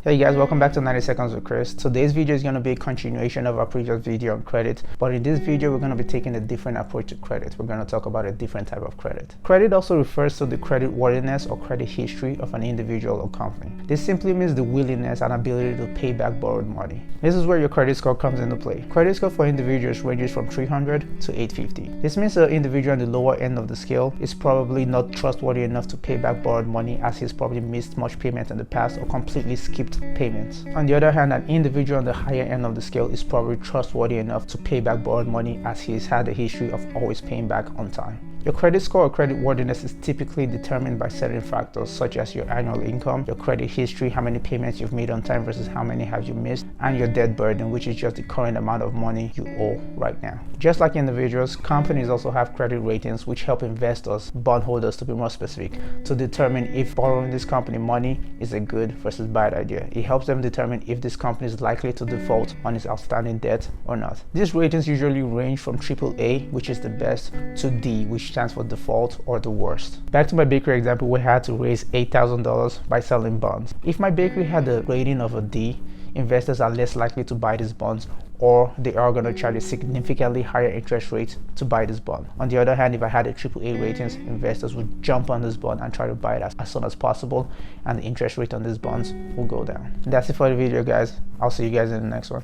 Hey guys, welcome back to 90 Seconds with Chris. Today's video is going to be a continuation of our previous video on credit, but in this video we're going to be taking a different approach to credit. We're going to talk about a different type of credit. Credit also refers to the credit worthiness or credit history of an individual or company. This simply means the willingness and ability to pay back borrowed money. This is where your credit score comes into play. Credit score for individuals ranges from 300 to 850. This means the individual on the lower end of the scale is probably not trustworthy enough to pay back borrowed money, as he's probably missed much payment in the past or completely skipped payments. On the other hand, an individual on the higher end of the scale is probably trustworthy enough to pay back borrowed money, as he's had a history of always paying back on time. Your credit score or credit worthiness is typically determined by certain factors such as your annual income, your credit history, how many payments you've made on time versus how many have you missed, and your debt burden, which is just the current amount of money you owe right now. Just like individuals, companies also have credit ratings which help investors, bondholders to be more specific, to determine if borrowing this company money is a good versus bad idea. It helps them determine if this company is likely to default on its outstanding debt or not. These ratings usually range from AAA, which is the best, to D, which stands for default or the worst. Back to my bakery example, we had to raise $8,000 by selling bonds. If my bakery had a rating of a D, investors are less likely to buy these bonds, or they are going to charge a significantly higher interest rate to buy this bond. On the other hand, if I had a AAA ratings, investors would jump on this bond and try to buy it as soon as possible, and the interest rate on these bonds will go down. That's it for the video, guys. I'll see you guys in the next one.